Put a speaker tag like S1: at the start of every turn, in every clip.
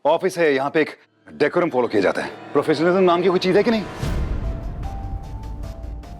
S1: Office है, यहाँ पे एक डेकोरम फॉलो किया जाता है। प्रोफेशनलिज्म नाम की कोई चीज है कि नहीं?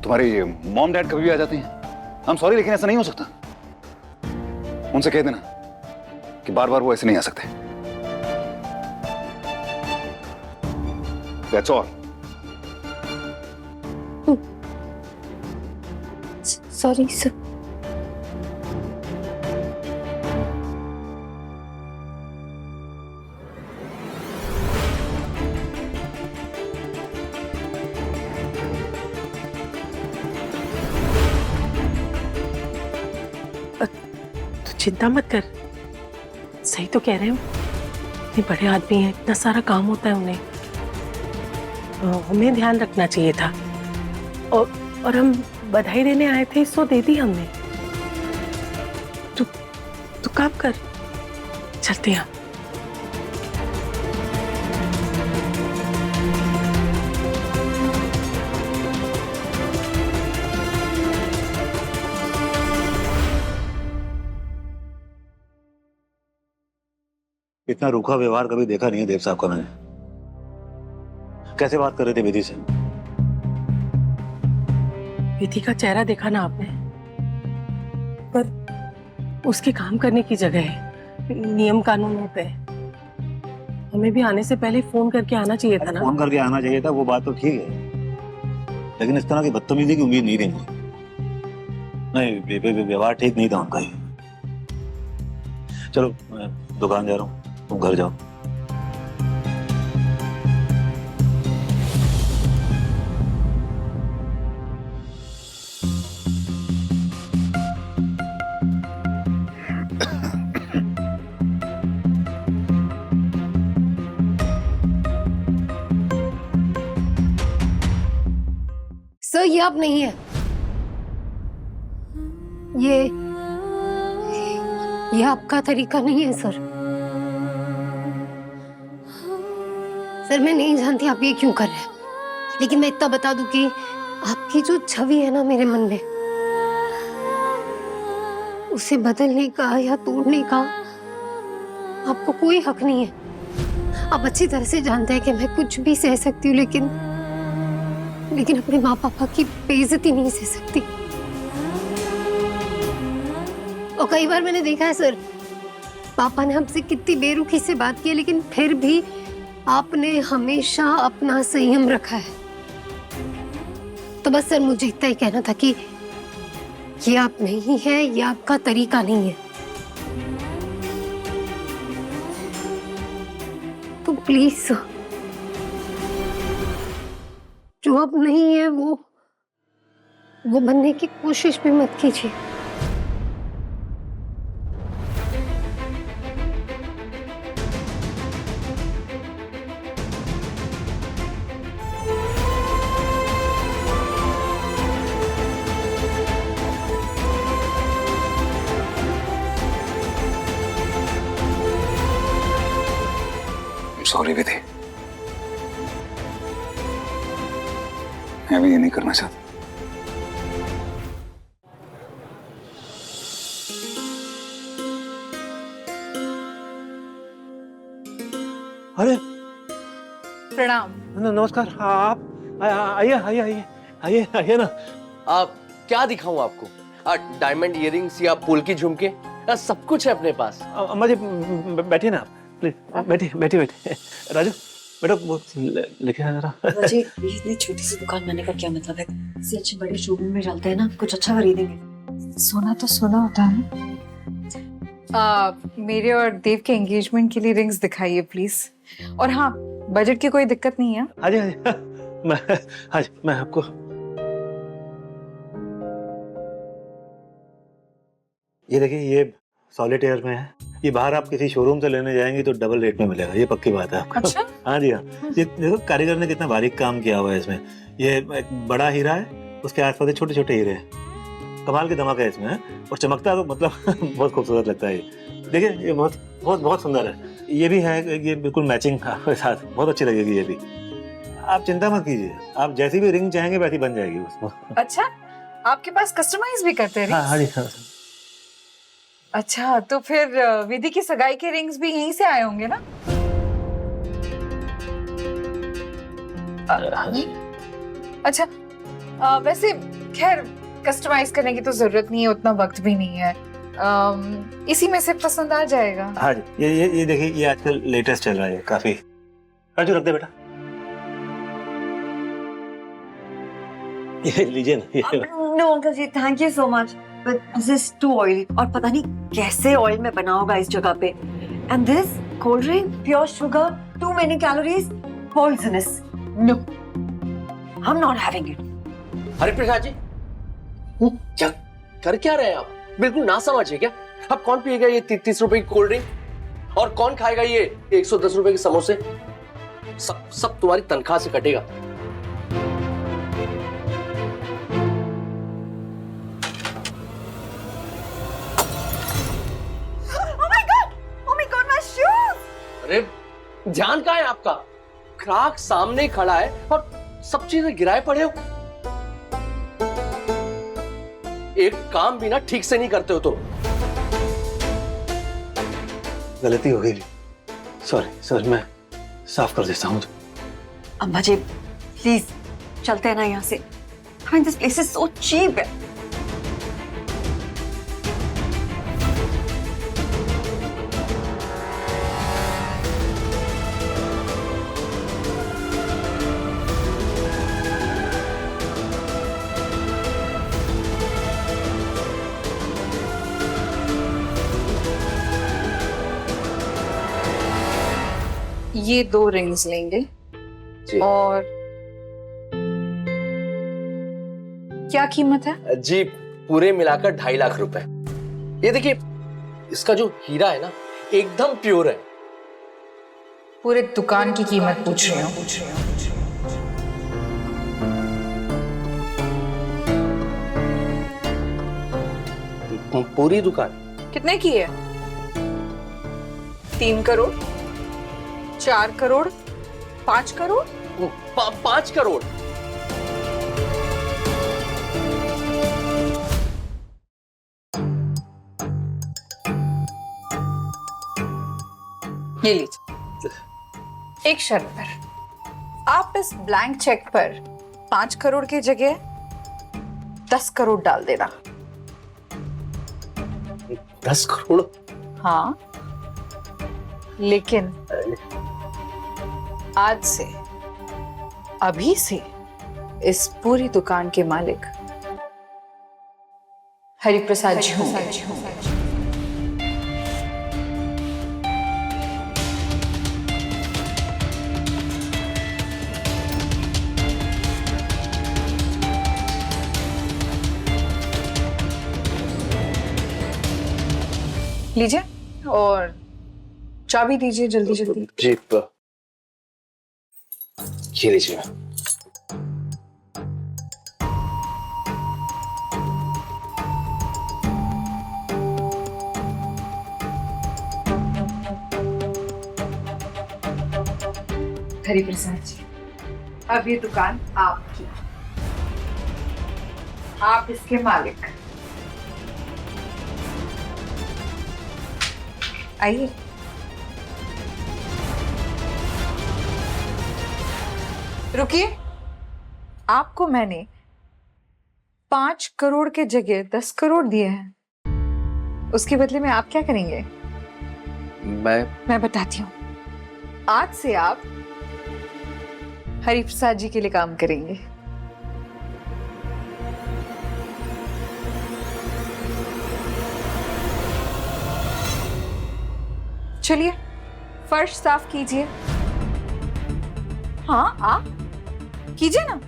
S1: तुम्हारी मॉम डैड कभी भी आ जाती हैं। हम सॉरी, लेकिन ऐसा नहीं हो सकता। उनसे कह देना कि बार बार वो ऐसे नहीं आ सकते। That's all.
S2: Sorry sir.
S3: तो चिंता मत कर, सही तो कह रहे हो। इतने बड़े आदमी हैं, इतना सारा काम होता है उन्हें, तो हमें ध्यान रखना चाहिए था। और हम बधाई देने आए थे, सो दे दी हमने। तू काम कर, चलते हैं।
S4: इतना रूखा व्यवहार कभी देखा नहीं है देव साहब का मैंने। कैसे बात कर रहे थे विधि से?
S3: विधि का चेहरा देखा ना आपने? पर उसके काम करने की जगह है, नियम कानून होते हैं। हमें भी आने से पहले फोन करके आना चाहिए था ना।
S4: फोन करके आना चाहिए था, वो बात तो ठीक है, लेकिन इस तरह की बदतमीजी की उम्मीद नहीं थी मुझे। नहीं, व्यवहार ठीक नहीं था उनका ही। चलो मैं दुकान जा रहा हूँ, तुम घर जाओ।
S2: सर ये अब नहीं है। ये आपका तरीका नहीं है सर। सर मैं नहीं जानती आप ये क्यों कर रहे हैं, लेकिन मैं इतना बता दूं कि आपकी जो छवि है ना मेरे मन में, उसे बदलने का या तोड़ने का आपको कोई हक नहीं है। आप अच्छी तरह से जानते हैं कि मैं कुछ भी सह सकती हूँ, लेकिन अपने माँ पापा की बेइज्जती नहीं सह सकती। और कई बार मैंने देखा है सर, पापा ने हमसे कितनी बेरुखी से बात की है, लेकिन फिर भी आपने हमेशा अपना संयम रखा है। तो बस सर मुझे इतना ही कहना था कि ये आप नहीं है, ये आपका तरीका नहीं है। तो प्लीज सर, जो अब नहीं है वो बनने की कोशिश भी मत कीजिए।
S1: सॉरी विधि, मैं भी ये नहीं करना चाहता।
S4: अरे
S5: प्रणाम।
S4: नमस्कार। आप आइए आइए आइए आइए आइए ना।
S6: आप क्या दिखाऊं आपको? डायमंड इयरिंग्स या फूल की झुमके, सब कुछ है अपने पास।
S4: अम्मा जी बैठिए ना आप, प्लीज बैठिए बैठिए बैठिए। राजू बेटा वो लेके आ जरा।
S7: जी ये इतनी छोटी सी दुकान बनाने का क्या मतलब है? इससे अच्छे बड़े शोरूम में डालते हैं ना, कुछ अच्छा खरीदेंगे। सोना तो सोना होता है ना।
S5: मेरे और देव के एंगेजमेंट के लिए रिंग्स दिखाइए प्लीज। और हाँ, बजट की कोई दिक्कत नहीं है।
S4: हाँ जी हाँ जी मैं आपको ये देखिए, ये सॉलिटेयर में है। ये बाहर आप किसी शोरूम से लेने जाएंगे तो डबल रेट में मिलेगा, ये पक्की बात है आपको।
S5: अच्छा?
S4: हाँ जी हाँ। ये देखो कारीगर ने कितना बारीक काम किया हुआ है इसमें। ये एक बड़ा हीरा है, उसके आसपास छोटे छोटे हीरे हैं। कमाल के धमाका है इसमें है? और चमकता तो मतलब बहुत खूबसूरत लगता है। ये देखिए, ये बहुत बहुत बहुत सुंदर है। ये भी है, ये बिल्कुल मैचिंग आपके साथ, बहुत अच्छी लगेगी ये भी। आप चिंता मत कीजिए, आप जैसी भी रिंग चाहेंगे वैसी बन जाएगी उसको।
S5: अच्छा, आपके पास कस्टमाइज भी करते हैं?
S4: हाँ जी हाँ।
S5: अच्छा, तो फिर विधि की सगाई के रिंग्स भी यहीं से आए होंगे ना? अच्छा, वैसे खैर कस्टमाइज करने की तो जरूरत नहीं है, उतना वक्त भी नहीं है। इसी में से पसंद आ जाएगा।
S4: हाँ जी, ये देखिए, ये आजकल लेटेस्ट चल रहा है काफी। राजू रख दे बेटा, ये लीजिए ना। ये
S7: no uncle ji, thank you so much, but this is too oily, और पता नहीं कैसे ऑयल में बना होगा इस जगह पे। And this cold drink, pure sugar, too many calories, poisonous. No, I am not having it.
S6: Hariprasad ji, क्या कर क्या रहे हैं आप? बिल्कुल ना समझिए क्या? अब कौन पिएगा ये 30 रुपए की कोल्ड ड्रिंक, और कौन खाएगा ये 110 रुपए के समोसे? सब तुम्हारी तनख्वाह से कटेगा।
S7: Oh my God, my shoes!
S6: अरे ध्यान कहाँ है आपका? ग्राहक सामने खड़ा है और सब चीजें गिराए पड़े हो। एक काम भी ना ठीक से नहीं करते हो तो।
S4: गलती हो गई, सॉरी, मैं साफ कर देता हूँ।
S7: अम्मा जी प्लीज चलते हैं ना यहाँ से। I mean, this place is so cheap.
S5: ये 2 रिंग्स लेंगे।
S6: जी।
S5: और क्या कीमत है?
S6: जी पूरे मिलाकर 2.5 लाख रुपए। ये देखिए, इसका जो हीरा है ना, एकदम प्योर है।
S5: पूरे दुकान की कीमत पूछ रही हूँ।
S6: पूरी दुकान
S5: कितने की है? 3 करोड़, 4 करोड़, 5 करोड़?
S6: 5 करोड़।
S5: ये लीजिए। एक शर्त पर, आप इस ब्लैंक चेक पर 5 करोड़ की जगह 10 करोड़ डाल देना।
S6: 10 करोड़?
S5: हाँ, लेकिन आज से, अभी से इस पूरी दुकान के मालिक हरिप्रसाद जी होंगे। लीजिए और चाबी दीजिए जल्दी जल्दी।
S6: जी ये लीजिए।
S5: हरिप्रसाद जी, अब ये दुकान आपकी, आप इसके मालिक। आइए। रुकिए, आपको मैंने 5 करोड़ के जगह 10 करोड़ दिए हैं, उसके बदले में आप क्या करेंगे? मैं बताती हूँ। आज से आप हरिप्रसाद जी के लिए काम करेंगे। चलिए फर्श साफ कीजिए। हाँ, आप कीजिए ना।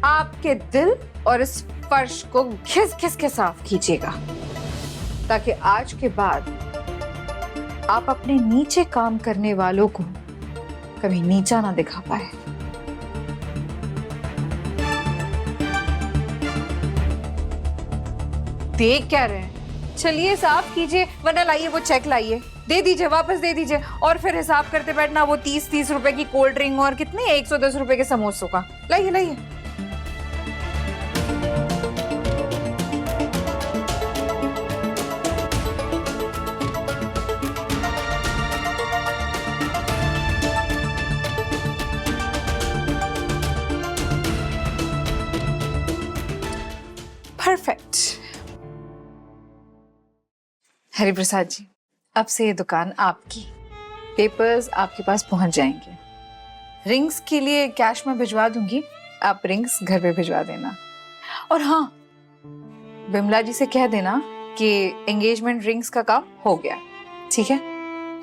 S5: आपके दिल और इस फर्श को घिस घिस के साफ कीजिएगा, ताकि आज के बाद आप अपने नीचे काम करने वालों को कभी नीचा ना दिखा पाए। देख क्या रहे हैं? चलिए साफ कीजिए, वरना लाइए वो चेक लाइए, दे दीजिए, वापस दे दीजिए, और फिर हिसाब करते बैठना वो 30 रुपए की कोल्ड ड्रिंक और कितने 110 रुपए के समोसों का। लाइए लाइए। हरिप्रसाद जी, अब से ये दुकान आपकी, पेपर्स आपके पास पहुंच जाएंगे। रिंग्स के लिए कैश में भिजवा दूंगी, आप रिंग्स घर पे भिजवा देना। और हाँ, बिमला जी से कह देना कि एंगेजमेंट रिंग्स का काम हो गया। ठीक है,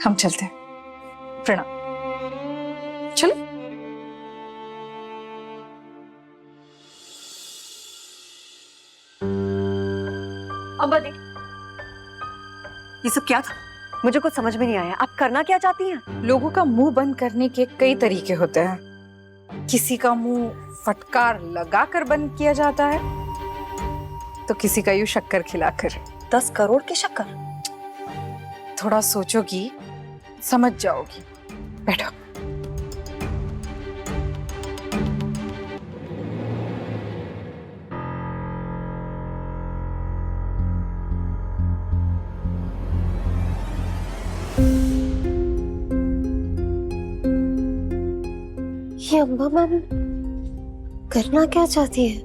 S5: हम चलते हैं। प्रणाम। चलो।
S7: अम्बा दी, ये सब क्या था? मुझे कुछ समझ में नहीं आया। आप करना क्या चाहती हैं?
S5: लोगों का मुंह बंद करने के कई तरीके होते हैं। किसी का मुंह फटकार लगाकर बंद किया जाता है, तो किसी का यूं शक्कर खिलाकर।
S7: 10 करोड़ की शक्कर?
S5: थोड़ा सोचोगी समझ जाओगी। बैठो।
S2: ये अम्मा मैम करना क्या चाहती है?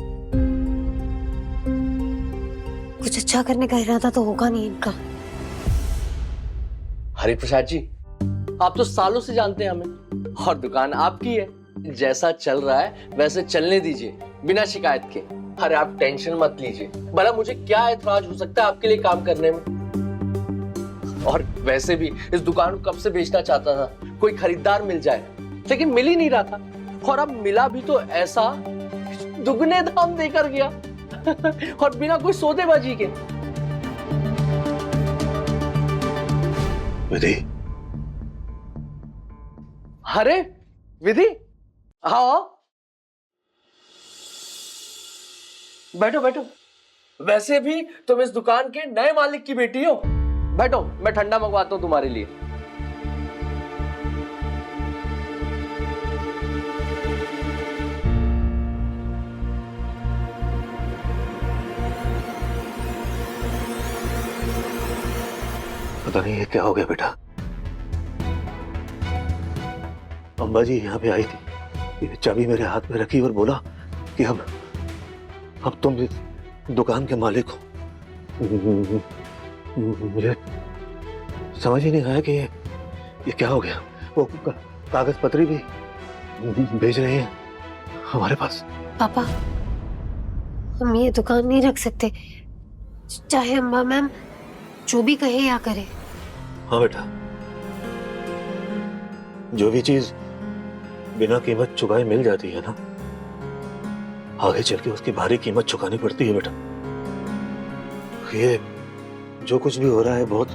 S2: कुछ अच्छा करने का इरादा तो होगा नहीं इनका।
S6: हरिप्रसाद जी, आप तो सालों से जानते हैं हमें, और दुकान आपकी है। जैसा चल रहा है वैसे चलने दीजिए, बिना शिकायत के। अरे आप टेंशन मत लीजिए, भला मुझे क्या ऐतराज हो सकता है आपके लिए काम करने में। और वैसे भी इस दुकान को कब से बेचना चाहता था, कोई खरीदार मिल जाए, लेकिन मिल ही नहीं रहा था। और अब मिला भी तो ऐसा दुगने दाम देकर गया और बिना कोई सौदेबाजी के।
S4: विधि,
S6: अरे विधि, हाँ बैठो बैठो। वैसे भी तुम इस दुकान के नए मालिक की बेटी हो। बैठो, मैं ठंडा मंगवाता हूं तुम्हारे लिए।
S4: पता नहीं ये क्या हो गया बेटा। अम्बा जी यहाँ पे आई थी, ये चाबी मेरे हाथ में रखी और बोला कि अब तुम इस दुकान के मालिक हो। मुझे समझ ही नहीं आया कि ये क्या हो गया। वो कागज पत्री भी भेज रहे हैं हमारे पास।
S2: पापा, हम ये दुकान नहीं रख सकते, चाहे अम्बा मैम जो भी कहे या करे।
S4: हाँ बेटा, जो भी चीज बिना कीमत चुकाए मिल जाती है ना, आगे चल के उसकी भारी कीमत चुकानी पड़ती है बेटा। ये जो कुछ भी हो रहा है बहुत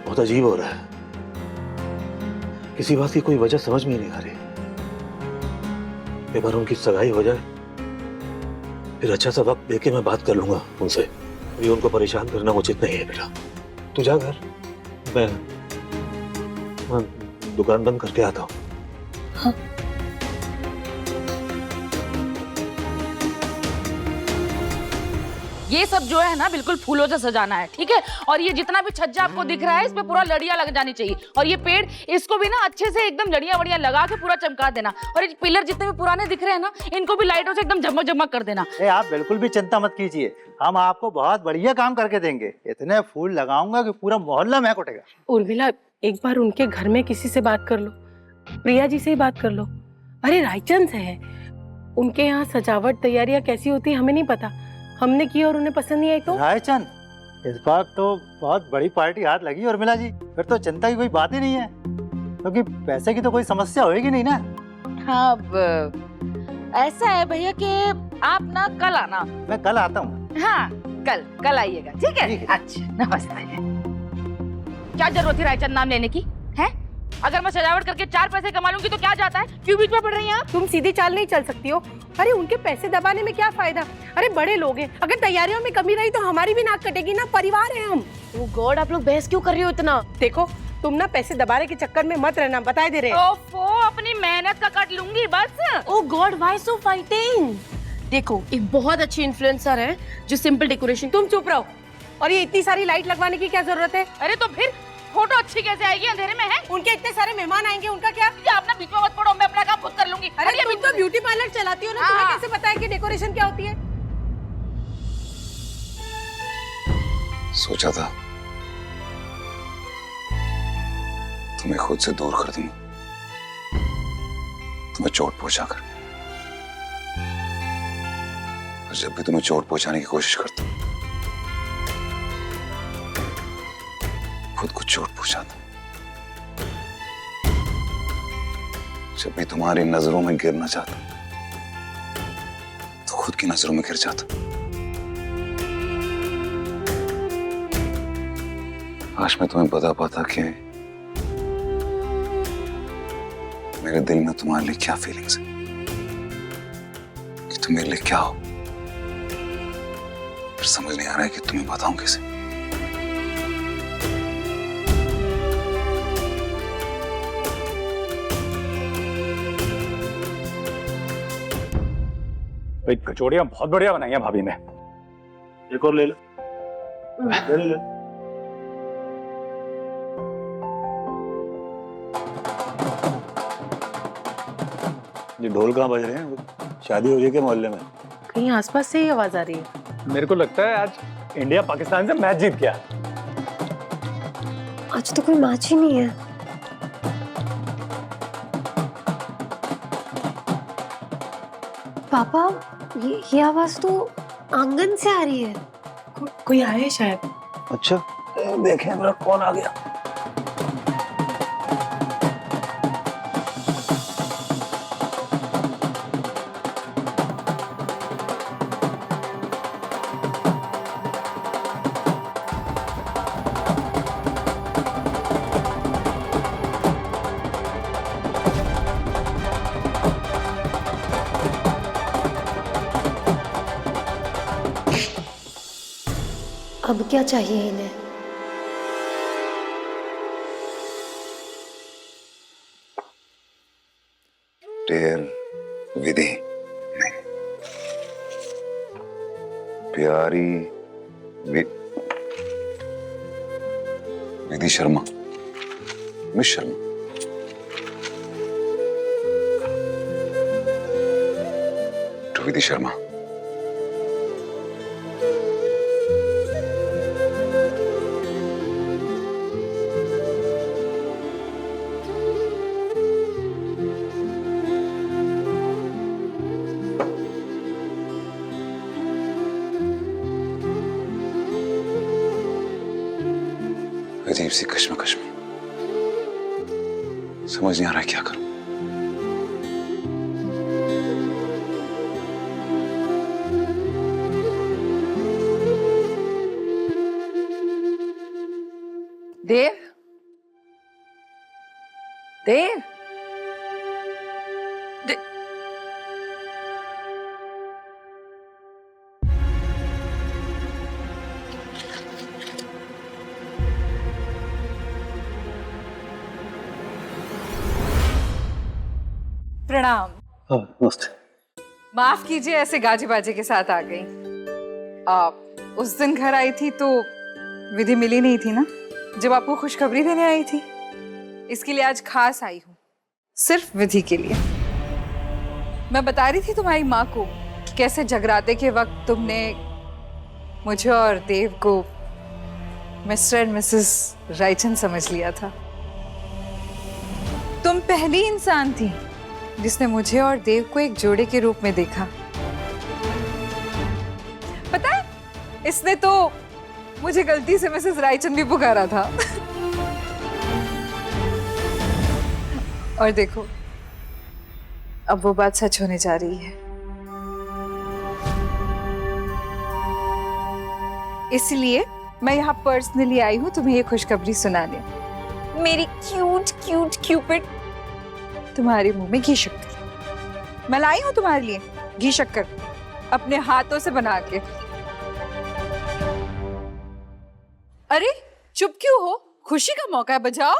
S4: बहुत अजीब हो रहा है। किसी बात की कोई वजह समझ में ही नहीं आ रही। एक बार उनकी सगाई हो जाए, फिर अच्छा सा वक्त देके मैं बात कर लूंगा उनसे। अभी उनको परेशान करना उचित नहीं है बेटा। तू जा घर, मैं दुकान बंद करके आता हूँ।
S2: हाँ।
S8: ये सब जो है ना बिल्कुल फूलों से सजाना है, ठीक है। और ये जितना भी छज्जा आपको दिख रहा है, इस पे पूरा लड़ियां लग जानी चाहिए। और ये पेड़, इसको भी ना अच्छे से एकदम लड़ियां वड़ियां लगा के पूरा चमका देना। और ये पिलर जितने भी पुराने दिख रहे हैं ना, इनको भी लाइटों से एकदम झमक झमक कर देना।
S9: आप बिल्कुल भी चिंता मत कीजिए, हम आपको बहुत बढ़िया काम करके देंगे। इतने फूल लगाऊंगा कि पूरा मोहल्ला महक उठेगा।
S3: उर्मिला, एक बार उनके घर में किसी से बात कर लो, प्रिया जी से ही बात कर लो। अरे रायचंद से है, उनके यहाँ सजावट तैयारियां कैसी होती है हमें नहीं पता। हमने की और उन्हें पसंद नहीं आई तो?
S9: रायचंद, इस बार तो बहुत बड़ी पार्टी हाथ लगी उर्मिला जी, फिर तो चिंता की कोई बात ही नहीं है, क्योंकि पैसे की तो कोई समस्या होगी नहीं ना।
S8: हाँ, अब ऐसा है भैया कि आप ना कल आना।
S9: मैं कल आता हूँ।
S8: हाँ, कल आइएगा, ठीक है? अच्छा, नमस्ते। क्या जरूरत थी रायचंद नाम लेने की है? अगर मैं सजावट करके 4 पैसे कमा लूंगी तो क्या जाता है? क्यों बीच में पड़ रही हैं आप?
S3: तुम सीधी चाल नहीं चल सकती हो। अरे उनके पैसे दबाने में क्या फायदा? अरे बड़े लोग हैं, अगर तैयारियों में कमी रही तो हमारी भी नाक कटेगी ना, परिवार है हम।
S8: ओह गॉड, आप लोग बहस क्यों कर रही हो इतना?
S3: देखो, तुम ना पैसे दबाने के चक्कर में मत रहना, बताए दे रहे हैं।
S8: ओफो, अपनी मेहनत का कट लूंगी बस।
S10: ओह गॉड, व्हाई सो फाइटिंग? देखो, एक बहुत अच्छी इन्फ्लुएंसर है जो सिंपल डेकोरेशन।
S3: तुम चुप रहो। और ये इतनी सारी लाइट लगवाने की क्या जरूरत है?
S8: अरे तो फिर फोटो अच्छी कैसे आएगी अंधेरे में? है
S3: उनके इतने सारे मेहमान आएंगे, उनका क्या?
S8: या अपना बीच में मत पड़ो, मैं अपना काम खुद कर लूंगी।
S3: अरे तुम तो ब्यूटी पार्लर चलाती हो ना, तुम्हें कैसे पता है कि डेकोरेशन क्या होती है?
S1: सोचा था तुम्हें खुद से दूर कर दूंगा, तुम्हें चोट पहुंचाकर। और जब भी तुम्हें चोट पहुंचाने की कोशिश करता हूं, खुद को चोट पहुंचाता हूं। जब भी तुम्हारी नजरों में गिरना चाहता हूं, तो खुद की नजरों में गिर जाता हूं। आज मैं तुम्हें बता पाता कि मेरे दिल में तुम्हारे लिए क्या फीलिंग्स है, कि तुम मेरे लिए क्या हो। फिर समझ नहीं आ रहा है कि तुम्हें बताऊं कैसे। भाई कचौड़ियां बहुत बढ़िया बनाई हैं भाभी ने।
S4: एक और ले लो, ले ले। ये ढोल कहाँ बज रहे हैं? शादी हो रही है क्या मोहल्ले में?
S3: कहीं आसपास से ही आवाज आ रही है।
S9: मेरे को लगता है आज इंडिया पाकिस्तान से मैच जीत गया।
S2: आज तो कोई मैच ही नहीं है। पापा, ये आवाज तो आंगन से आ रही है।
S3: कोई आया है शायद।
S4: अच्छा, देखें मेरा कौन आ गया।
S2: अब क्या चाहिए इन्हें?
S1: डियर विधि, नहीं, प्यारी विधि शर्मा, मिस शर्मा। टू विधि शर्मा। अजीब सी कश्मकश में, समझ नहीं आ रहा है क्या करूं।
S5: देव, देव, प्रणाम।
S4: हाँ, नमस्ते।
S5: माफ कीजिए ऐसे गाजे बाजे के साथ आ गई। आप उस दिन घर आई थी तो विधि मिली नहीं थी ना, जब आपको खुशखबरी देने आई थी। इसके लिए आज खास आई हूँ, सिर्फ विधि के लिए। मैं बता रही थी तुम्हारी माँ को कि कैसे जगराते के वक्त तुमने मुझे और देव को मिस्टर एंड मिसेस रायचंद समझ लिया था। तुम पहली इंसान थी जिसने मुझे और देव को एक जोड़े के रूप में देखा। पता है, इसने तो मुझे गलती से मिसेस रायचंद भी पुकारा था। और देखो, अब वो बात सच होने जा रही है। इसलिए मैं यहाँ पर्सनली आई हूँ तुम्हें ये खुशखबरी सुनाने। मेरी क्यूट क्यूट क्यूपिड, तुम्हारे मुंह में घी शक्कर। मैं लाई हूँ तुम्हारे लिए घी शक्कर, अपने हाथों से बना के। अरे चुप क्यों हो? खुशी का मौका है, बजाओ।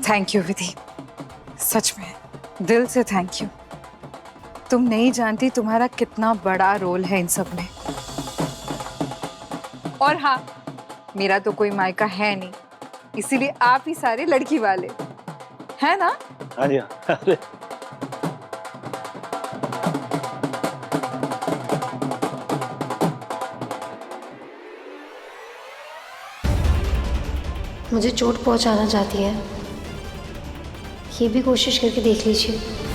S5: थैंक यू विधि, सच में दिल से थैंक यू। तुम नहीं जानती तुम्हारा कितना बड़ा रोल है इन सब में। और हाँ, मेरा तो कोई मायका है नहीं, इसीलिए आप ही सारे लड़की वाले है ना।
S4: हाँ जी हाँ। अरे
S2: मुझे चोट पहुंचाना चाहती है, ये भी कोशिश करके देख लीजिए।